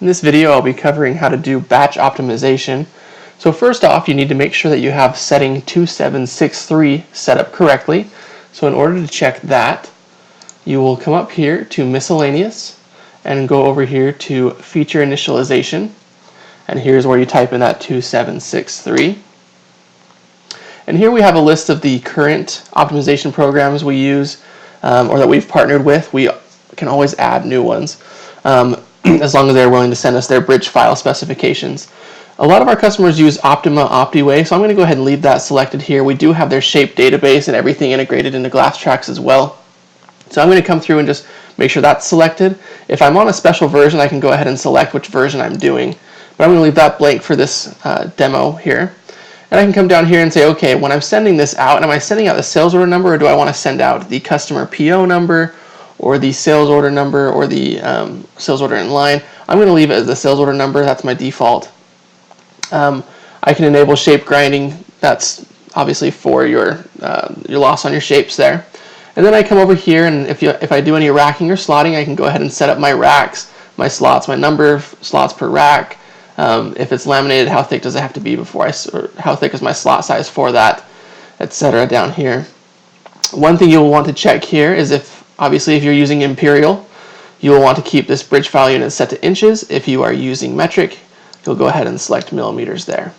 In this video, I'll be covering how to do batch optimization. So first off, you need to make sure that you have setting 2763 set up correctly. So in order to check that, you will come up here to miscellaneous and go over here to feature initialization. And here's where you type in that 2763. And here we have a list of the current optimization programs we use or that we've partnered with. We can always add new ones as long as they're willing to send us their bridge file specifications. A lot of our customers use Optima opty-way, so I'm going to go ahead and leave that selected here. We do have their shape database and everything integrated into GlassTrax as well. So I'm going to come through and just make sure that's selected. If I'm on a special version, I can go ahead and select which version I'm doing. But I'm going to leave that blank for this demo here. And I can come down here and say, okay, when I'm sending this out, am I sending out the sales order number, or do I want to send out the customer PO number, or the sales order number, or the sales order in line? I'm going to leave it as the sales order number. That's my default. I can enable shape grinding. That's obviously for your loss on your shapes there. And then I come over here, and if I do any racking or slotting, I can go ahead and set up my racks, my slots, my number of slots per rack. If it's laminated, how thick does it have to be before or how thick is my slot size for that, etc. down here. One thing you'll want to check here is obviously if you're using imperial, you will want to keep this bridge file unit set to inches. If you are using metric, you'll go ahead and select millimeters there.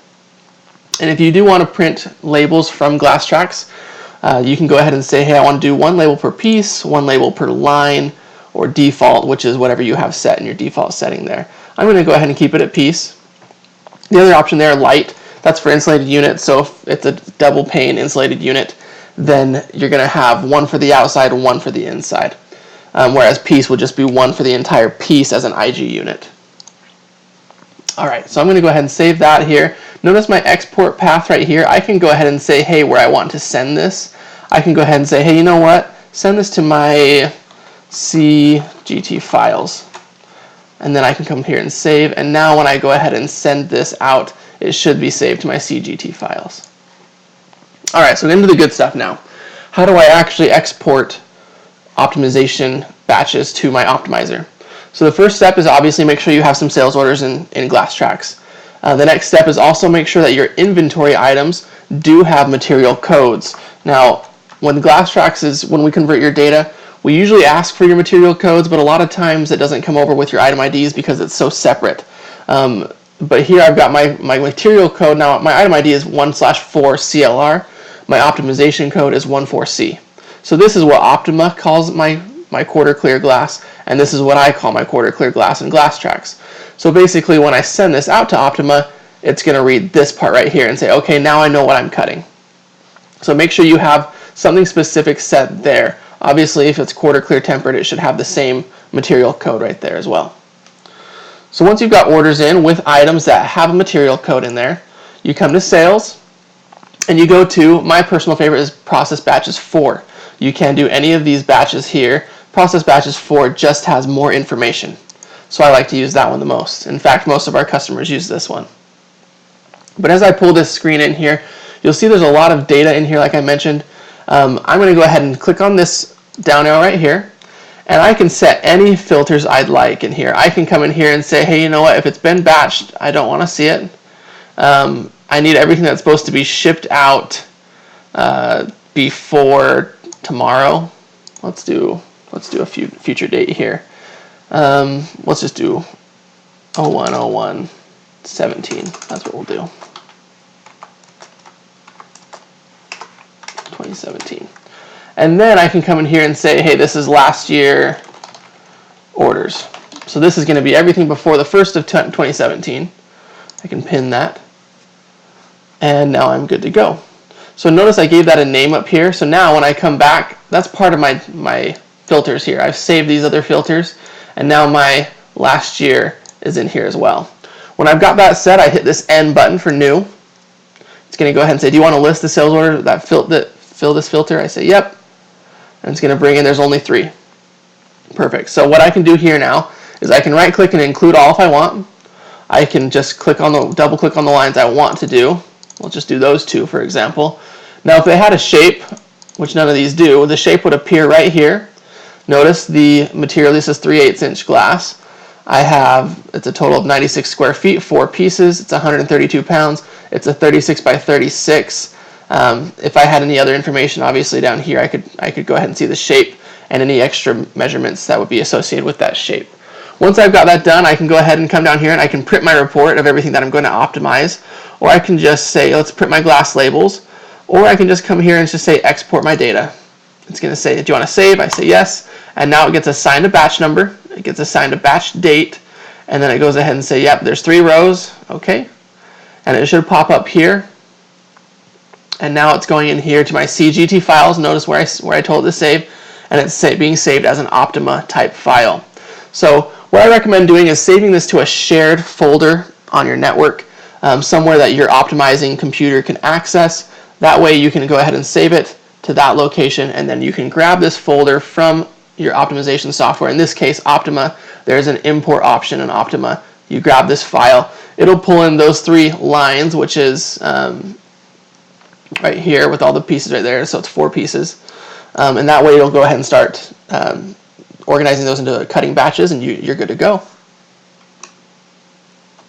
And if you do want to print labels from GlassTrax, you can go ahead and say, hey, I want to do one label per piece, one label per line, or default, which is whatever you have set in your default setting there. I'm going to go ahead and keep it at piece. The other option there, light, that's for insulated units. So if it's a double pane insulated unit, then you're going to have one for the outside and one for the inside. Whereas piece will just be one for the entire piece as an IG unit. All right, so I'm going to go ahead and save that here. Notice my export path right here. I can go ahead and say, hey, where I want to send this. I can go ahead and say, hey, you know what? Send this to my CGT files. And then I can come here and save. And now when I go ahead and send this out, it should be saved to my CGT files. All right, so into the good stuff now. How do I actually export optimization batches to my optimizer? So the first step is obviously make sure you have some sales orders in GlassTrax. The next step is also make sure that your inventory items do have material codes. Now, when we convert your data, we usually ask for your material codes, but a lot of times it doesn't come over with your item IDs because it's so separate. But here I've got my material code. Now my item ID is 1/4 CLR. My optimization code is 14C. So this is what Optima calls my quarter clear glass, and this is what I call my quarter clear glass in GlassTrax. So basically when I send this out to Optima, it's going to read this part right here and say, okay, now I know what I'm cutting. So make sure you have something specific set there. Obviously, if it's quarter clear tempered, it should have the same material code right there as well. So once you've got orders in with items that have a material code in there, you come to sales, and you go to, my personal favorite is process batches 4. You can do any of these batches here. Process batches 4 just has more information. So I like to use that one the most. In fact, most of our customers use this one. But as I pull this screen in here, you'll see there's a lot of data in here like I mentioned. I'm going to go ahead and click on this down arrow right here, and I can set any filters I'd like in here. I can come in here and say, hey, you know what, if it's been batched, I don't want to see it. I need everything that's supposed to be shipped out before tomorrow. Let's do a future date here. Let's just do 01/01/17. That's what we'll do. 2017. And then I can come in here and say, hey, this is last year orders. So this is going to be everything before the 1st of 2017. I can pin that. And now I'm good to go. So notice I gave that a name up here. So now when I come back, that's part of my filters here. I've saved these other filters, and now my last year is in here as well. When I've got that set, I hit this N button for new. It's going to go ahead and say, do you want to list the sales order that fill this filter? I say, yep. And it's going to bring in, there's only 3. Perfect. So what I can do here now is I can right click and include all if I want. I can just double click on the lines I want to do. We'll just do those 2, for example. Now if it had a shape, which none of these do, the shape would appear right here. Notice the material, this is 3/8 inch glass. It's a total of 96 square feet, 4 pieces, it's 132 pounds, it's a 36 by 36. If I had any other information, obviously down here, I could go ahead and see the shape and any extra measurements that would be associated with that shape. Once I've got that done, I can go ahead and come down here and I can print my report of everything that I'm going to optimize, or I can just say, let's print my glass labels, or I can just come here and just say export my data. It's going to say, do you want to save? I say yes, and now it gets assigned a batch number, it gets assigned a batch date, and then it goes ahead and say, yep, there's 3 rows, okay, and it should pop up here. And now it's going in here to my CGT files. Notice where I told it to save, and it's being saved as an Optima type file. So what I recommend doing is saving this to a shared folder on your network, somewhere that your optimizing computer can access. That way you can go ahead and save it to that location, and then you can grab this folder from your optimization software. In this case, Optima. There's an import option in Optima. You grab this file. It'll pull in those 3 lines, which is right here with all the pieces right there, so it's 4 pieces, and that way it'll go ahead and start organizing those into cutting batches, and you're good to go.